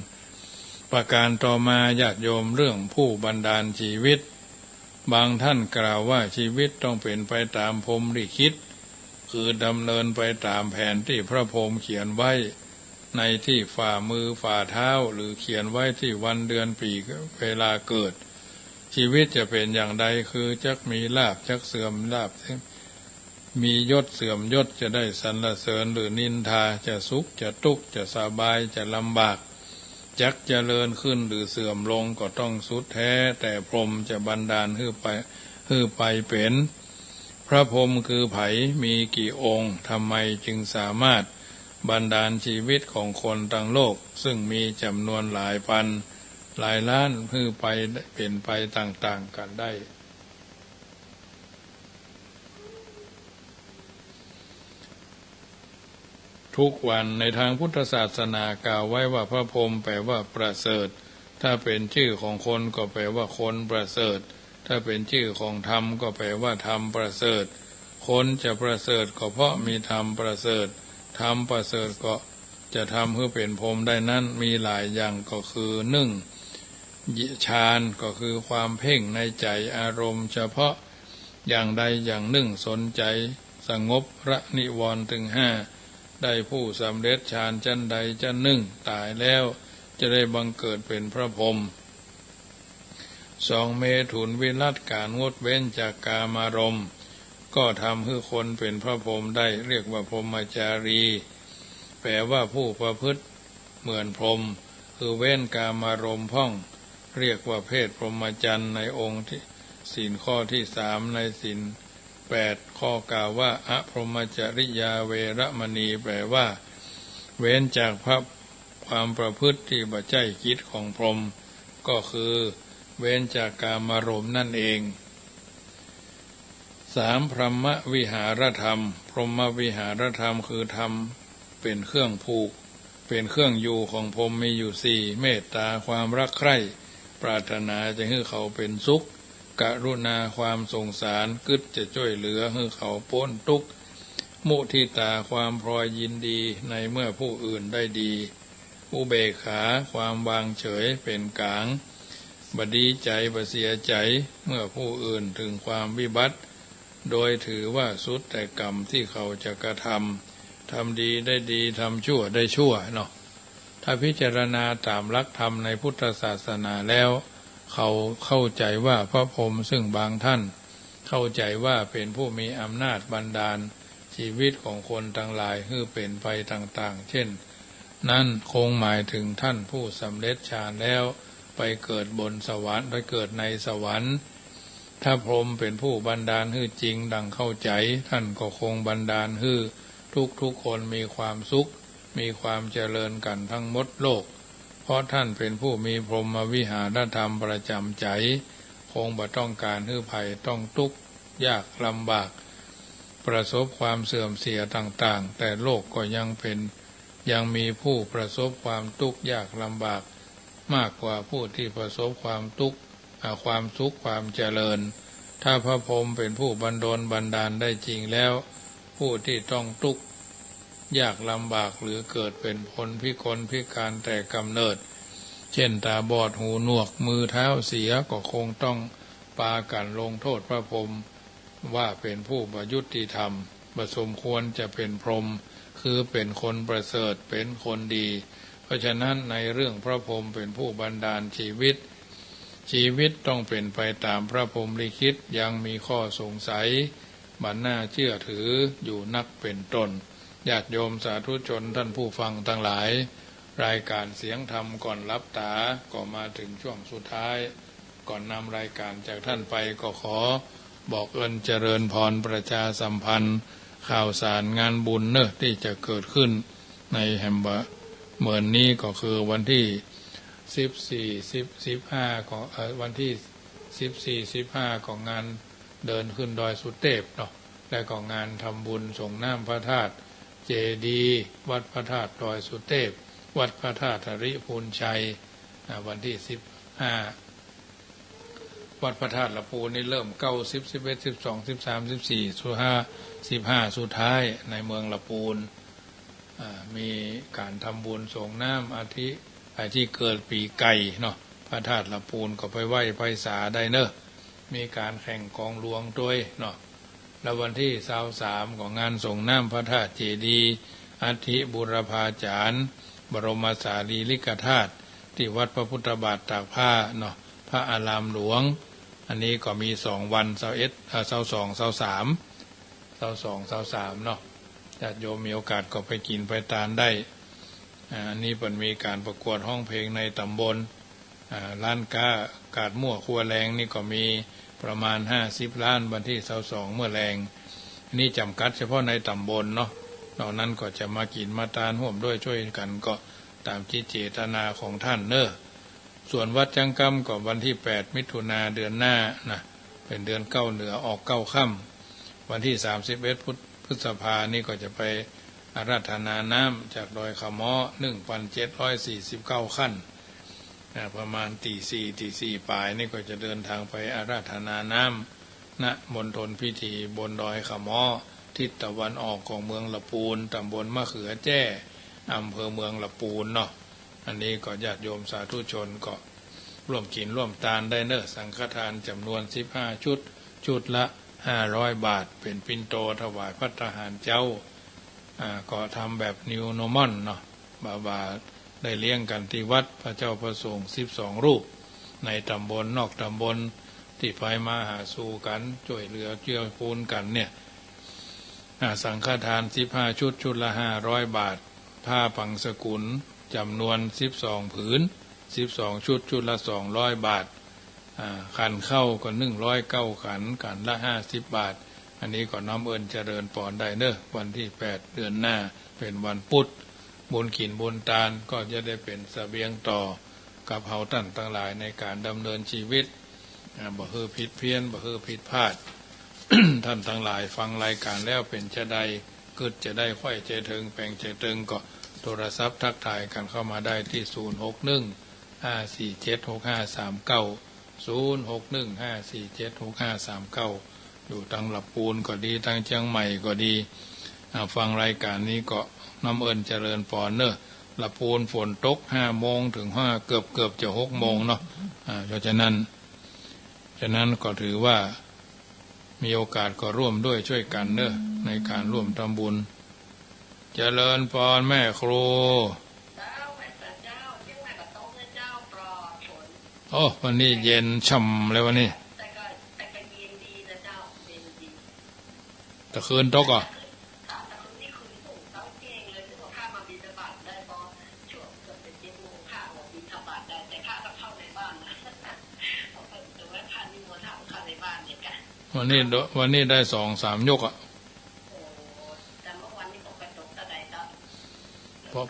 ประการต่อมาญาติโยมเรื่องผู้บันดาลชีวิตบางท่านกล่าวว่าชีวิตต้องเป็นไปตามพรหมลิขิตคือดำเนินไปตามแผนที่พระพรหมเขียนไว้ในที่ฝ่ามือฝ่าเท้าหรือเขียนไว้ที่วันเดือนปีเวลาเกิดชีวิตจะเป็นอย่างใดคือจักมีลาภจักเสื่อมลาภมียศเสื่อมยศจะได้สรรเสริญหรือนินทาจะสุขจะทุกข์จะสบายจะลำบากจักเจริญขึ้นหรือเสื่อมลงก็ต้องสุดแท้แต่พรหมจะบันดาลให้ไปเป็นพระพรหมคือไผมีกี่องค์ทำไมจึงสามารถบันดาลชีวิตของคนทั้งโลกซึ่งมีจำนวนหลายพัน หลายล้านคือไปเป็นไปต่างๆกันได้ทุกวันในทางพุทธศาสนากล่าวไว้ว่าพระพรหมแปลว่าประเสริฐถ้าเป็นชื่อของคนก็แปลว่าคนประเสริฐถ้าเป็นชื่อของธรรมก็แปลว่าธรรมประเสริฐคนจะประเสริฐก็เพราะมีธรรมประเสริฐธรรมประเสริฐก็จะทำให้เป็นพรหมได้นั้นมีหลายอย่างก็คือฌานก็คือความเพ่งในใจอารมณ์เฉพาะอย่างใดอย่างหนึ่งสนใจสงบพระนิวรณ์ถึงห้าได้ผู้สำเร็จฌานชั้นใดชั้นหนึ่งตายแล้วจะได้บังเกิดเป็นพระพรหม2เมถุนวิรัติการงดเว้นจากกามารมณ์ก็ทำให้คนเป็นพระพรหมได้เรียกว่าพรหมจารีแปลว่าผู้ประพฤติเหมือนพรหมคือเว้นกามารมณ์พ่องเรียกว่าเพศพรหมจรรย์ในองค์ที่ศีลข้อที่3ในศีล8ข้อกล่าวว่าอพรหมจริยาเวรมณีแปลว่าเว้นจากความประพฤติที่บ่ใช่กิจของพรหมก็คือเว้นจากกามารมณ์นั่นเอง3พรหมวิหารธรรมพรหมวิหารธรรมคือธรรมเป็นเครื่องผูกเป็นเครื่องอยู่ของพรหมมีอยู่4เมตตาความรักใคร่ปรารถนาจะให้เขาเป็นสุขกรุณาความสงสารกึศจะช่วยเหลือให้เขาพ้นทุกข์มุทิตาความพลอยยินดีในเมื่อผู้อื่นได้ดีอุเบกขาความวางเฉยเป็นกลางบ่ดีใจบ่เสียใจเมื่อผู้อื่นถึงความวิบัติโดยถือว่าสุดแต่กรรมที่เขาจะกระทำดีได้ดีทำชั่วได้ชั่วเนาะถ้าพิจารณาตามหลักธรรมในพุทธศาสนาแล้วเขาเข้าใจว่าพระพรหมซึ่งบางท่านเข้าใจว่าเป็นผู้มีอำนาจบันดาลชีวิตของคนทั้งหลายให้เป็นไปต่างๆเช่นนั่นคงหมายถึงท่านผู้สำเร็จฌานแล้วไปเกิดบนสวรรค์ไปเกิดในสวรรค์ถ้าพรหมเป็นผู้บันดาลให้จริงดังเข้าใจท่านก็คงบันดาลให้ทุกคนมีความสุขมีความเจริญกันทั้งหมดโลกเพราะท่านเป็นผู้มีพรหมวิหารธรรมประจำใจคงบ่ต้องการให้ภัยต้องทุกข์ยากลำบากประสบความเสื่อมเสียต่างๆแต่โลกก็ยังมีผู้ประสบความทุกข์ยากลำบากมากกว่าผู้ที่ประสบความทุกข์ความสุขความเจริญถ้าพระพรหมเป็นผู้บันดาลได้จริงแล้วผู้ที่ต้องทุกข์ยากลำบากหรือเกิดเป็นคนพิกลพิการแต่กำเนิดเช่นตาบอดหูหนวกมือเท้าเสียก็คงต้องปากันลงโทษพระพรหมว่าเป็นผู้บ่ยุติธรรมบ่สมควรจะเป็นพรหมคือเป็นคนประเสริฐเป็นคนดีเพราะฉะนั้นในเรื่องพระพรหมเป็นผู้บันดาลชีวิตต้องเป็นไปตามพระพรหมลิขิตยังมีข้อสงสัยบัดน่าเชื่อถืออยู่นักเป็นต้นญาติโยมสาธุชนท่านผู้ฟังทั้งหลายรายการเสียงธรรมก่อนลับตาก็มาถึงช่วงสุดท้ายก่อนนำรายการจากท่านไปก็ขอบอกเจริญพรประชาสัมพันธ์ข่าวสารงานบุญที่จะเกิดขึ้นในแฮมเบอร์เหมือนนี้ก็คือวันที่14-15ของวันที่14-15ของงานเดินขึ้นดอยสุเทพเนาะและก็งานทำบุญส่งน้ำพระธาตุเจดีย์วัดพระธาตุดอยสุเทพวัดพระธาตุริพูนชัยวันที่15วัดพระธาตุละพูนนี่เริ่ม9 10 11 12 13 14 15สุดท้ายในเมืองละพูนมีการทำบุญส่งน้ำอาทิที่เกิดปีไก่เนาะพระธาตุละพูนก็ไปไหว้ไพศาลได้มีการแข่งกองหลวงด้วยเนาะแล้ววันที่23ของงานส่งน้ำพระธาตุเจดีย์อาทิบุรพาจารย์บรมสารีริกธาตุที่วัดพระพุทธบาทตากผ้าเนาะพระอารามหลวงอันนี้ก็มี2วัน22 23เนาะญาติโยมมีโอกาสก็ไปกินไปทานได้อันนี้เป็นมีการประกวดห้องเพลงในตำบลร้านกาดมั่วครัวแรงนี่ก็มีประมาณ50 ล้านวันที่22เมื่อแรงนี่จำกัดเฉพาะในตำบลเนาะนอกนั้นก็จะมากินมาทานร่วมด้วยช่วยกันก็ตามจิตเจตนาของท่าน ส่วนวัดจังกัมก็วันที่8มิถุนาเดือนหน้านะเป็นเดือน9เหนือออก9ค่ำวันที่31พฤษภานี่ก็จะไปอาราธนาน้ำจากดอยขะม้อ 1,749 ขั้นประมาณตีสี่ปลายนี่ก็จะเดินทางไปอาราธนาน้ำณมณฑลพิธีบนดอยขะม้อทิศตะวันออกของเมืองละปูนตำบลมะเขือแจ้อำเภอเมืองละปูนเนาะอันนี้ก็ญาติโยมสาธุชนก็ร่วมกินร่วมทานได้เนอะสังฆทานจำนวน15ชุดชุดละ500 บาทเป็นปิ่นโตถวายพระทหารเจ้าก็ทำแบบนิวโนมอนเนาะบาได้เลี้ยงกันที่วัดพระเจ้าประสงค์12 รูปในตำบลนอกตำบลที่ไปมาหาสู่กันช่วยเหลือเจือปูนกันเนี่ยสังฆทาน15ชุดชุดละ500 บาทผ้าปังสกุลจำนวน12 ผืน12ชุดชุดละ200 บาทขันเข้าก็109ขันละ50 บาทอันนี้ก็น้อมเอิญเจริญปอนได้เนอะวันที่8เดือนหน้าเป็นวันพุธบุญขินบุญตาลก็จะได้เป็นเสบียงต่อกับเฮาท่านทั้งหลายในการดำเนินชีวิตบ่ฮือผิดเพี้ยนบ่ฮือผิดพลาด ท่านทั้งหลายฟังรายการแล้วเป็นจะได้กึดจะได้ค่อยใจถึงแปลงใจตึงก็โทรศัพท์ทักทายกันเข้ามาได้ที่061-547-6539 อยู่ทางลำพูนก็ดีทางเชียงใหม่ก็ดีฟังรายการนี้ก็น้ำเอิญเจริญปอนเนอะลำพูนฝนตก5 โมงถึงเกือบจะ6 โมงเนาะเพราะฉะนั้นก็ถือว่ามีโอกาสก็ร่วมด้วยช่วยกันเนอะในการร่วมทำบุญเจริญพรแม่ครูโอ้วันนี้เย็นช่ำเลยวันนี้แต่คืนตกอ่ะวันนี้ได้2-3 ยกอ่ะเพราะ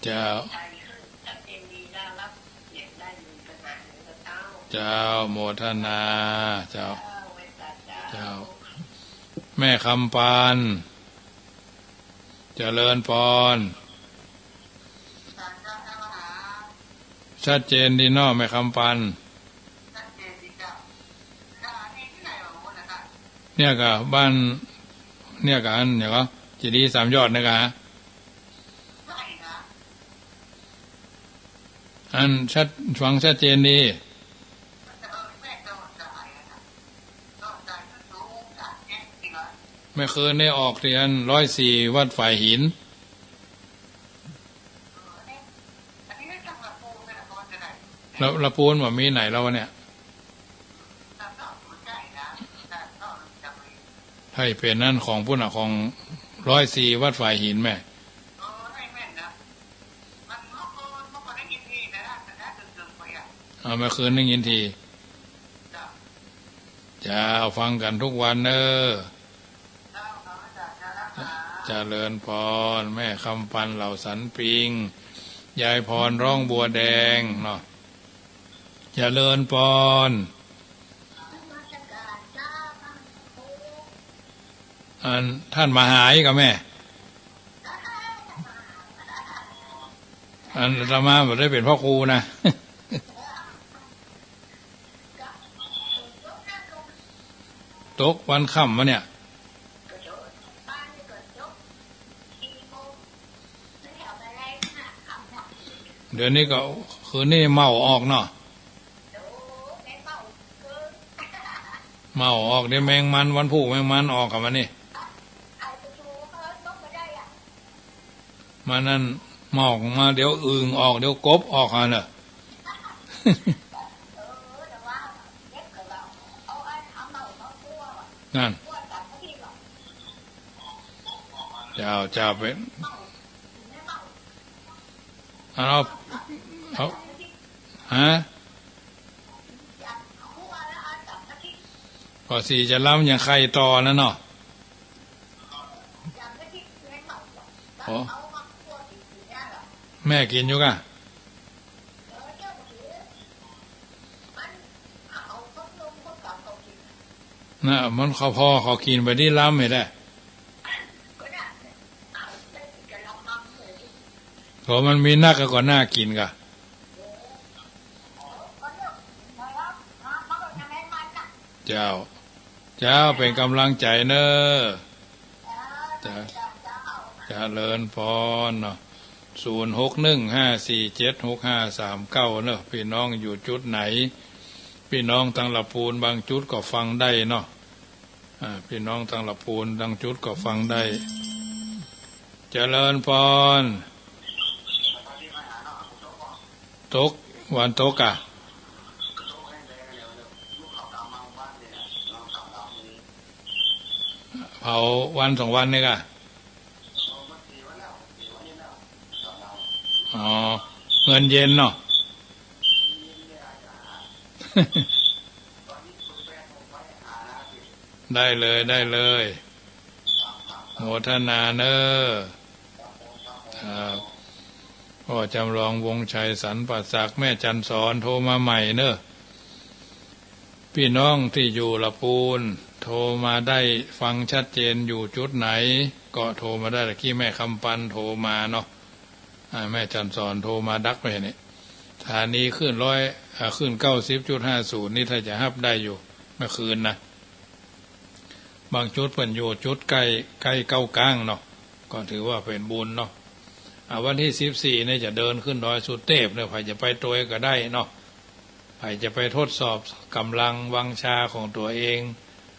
เจ้าโมทนาเจ้าแม่คำปานเจริญพรชัดเจนดีเนาะแม่คำปันเนี่ยกะบ้านเนี่ยกะอันเนี่ยก็จีดี3 ยอดนะกะอันฟังชัดเจนดีไม่เคยได้ออกเรียน104 วัดฝ่ายหินแล้วละปูนว่ามีไหนแล้วเนี่ยให้เป็นนั่นของผู้หนักของ104 วัดฝ่ายหินแม่เมื่อคืนได้ยินทีจะฟังกันทุกวันเนอะเจริญพรแม่คำปันเหล่าสันปิงยายพรร้องบัวแดงเนาะเจริญพรท่านมาหายกับแม่อาตมาไม่ได้เป็นพ่อครูนะตกวันค่ำวะเนี่ยเดี๋ยวนี้ก็คืนนี้เมาออกเนาะเมาออกเดี๋ยวแมงมันวันพุธแมงมันออกกับมันนี่มันนั่นเมาออกมาเดี๋ยวอึ่งออกเดี๋ยวกบออกเนอะนั่นเจ้าเป็นเอาฮะพอสี่จะล้ำอย่างใครต่อแล้วเนาะ ม่กินอยู่กะน่ะมันเขาพอเขากินไปที่ล้ำเห็นไหมเพราะมันมีนักก็น่ากินกะเจ้าเป็นกำลังใจเนอะจะเลินพรเนาะ0615476539เนอะพี่น้องอยู่จุดไหนพี่น้องทางละปูนบางจุดก็ฟังได้เนาะพี่น้องทางละปูนบางจุดก็ฟังได้เจริญพรตกวันตกอะเผาวัน2 วันนี่กะอ๋อเงินเย็นเนาะ ได้เลยโมทนาเนอครับพ่อจำลองวงชัยสรรปัสสักแม่จันสอนโทรมาใหม่เนอะพี่น้องที่อยู่ละปูนโทรมาได้ฟังชัดเจนอยู่จุดไหนก็โทรมาได้ตะกี้แม่คำปันโทรมาเนาะแม่จันสอนโทรมาดักไปนี่ฐานีขึ้นขึ้น90.50นี่ถ้าจะฮับได้อยู่เมื่อคืนนะบางจุดเพิ่นอยู่จุดใกล้เก้ากลางเนาะก็ถือว่าเป็นบุญเนาะวันที่14เนี่ยจะเดินขึ้นดอยสุเทพเนี่ยใครจะไปตัวก็ได้เนาะใครจะไปทดสอบกำลังวังชาของตัวเอง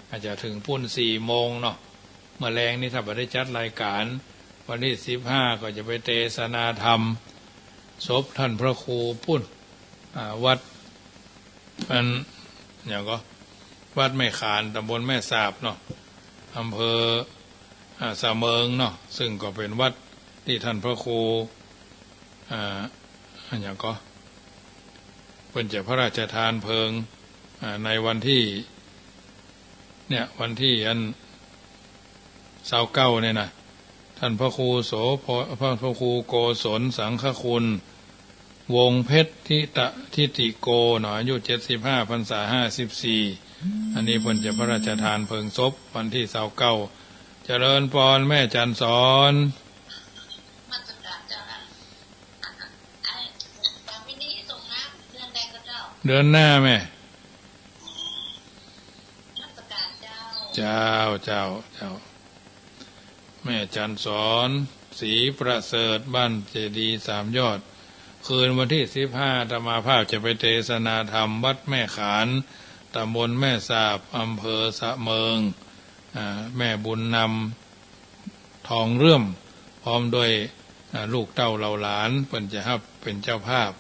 อาจจะถึงพุ่น4 โมงเนาะเมื่อแรงนี่ถ้าไม่ได้จัดรายการวันที่15ก็จะไปเทศนาธรรมศพท่านพระครูพุ่นวัดมันอย่างก็วัดแม่ขานตำบลแม่สาบเนาะอำเภอสะเมิงเนาะซึ่งก็เป็นวัดที่ท่านพระครูอย่างก็เพิ่นจะพระราชทานเพลิงในวันที่วันที่29เนี่ยนะท่านพระครูพระครูโกศลสังฆคุณวงเพชรทิติโกเนาะอายุ75 พรรษา54อันนี้เพิ่นจะพระราชทานเพลิงศพวันที่29เจริญพรแม่จันสอนเดือนหน้าแม่เจ้าแม่จันสอนศรีประเสริฐบ้านเจดีย์3 ยอดคืนวันที่15อาตมาภาพจะไปเทศนาธรรมวัดแม่ขานตำบลแม่สาบอำเภอสะเมิงแม่บุญนำทองเรื่อมพร้อมด้วยลูกเต้าเหล่าหลานเพิ่นจะรับเป็นเจ้าภาพ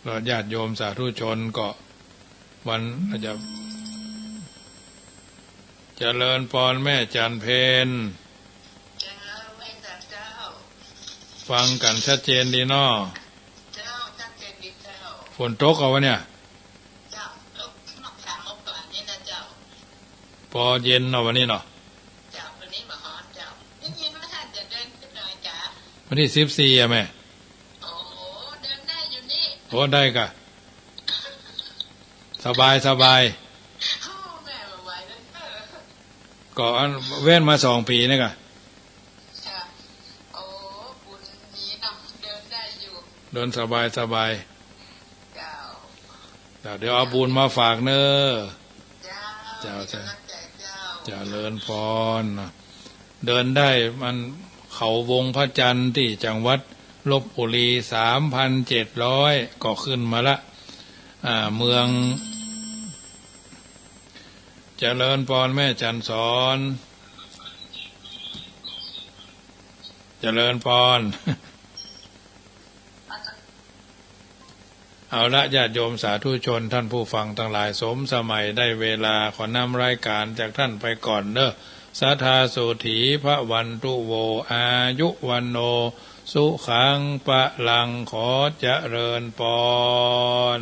แล้วญาติโยมสาธุชนก็วันจะเจริญพรแม่จันเพนฟังกันชัดเจนดีเนาะฝนตกเอาวะเนี่ยพอเย็นเนาะวันนี้เนาะวันที่14แม่โอ้ได้กะสบายก็เว้นมา2 ปีนี่กะเดินสบายเดี๋ยวเอาบุญมาฝากเนอเจ้าเลินพรเดินได้มันเขาวงพระจันทร์ที่จังหวัดลพบุรี 3,700 ก็ขึ้นมาละเมืองเจริญพรแม่จันสอนเจริญพร เอาละญาติโยมสาธุชนท่านผู้ฟังทั้งหลายสมสมัยได้เวลาขอนำรายการจากท่านไปก่อนเด้อสัทธาโสถีพระวันตุโวอายุวันโนสุขังปะลังขอเจริญพร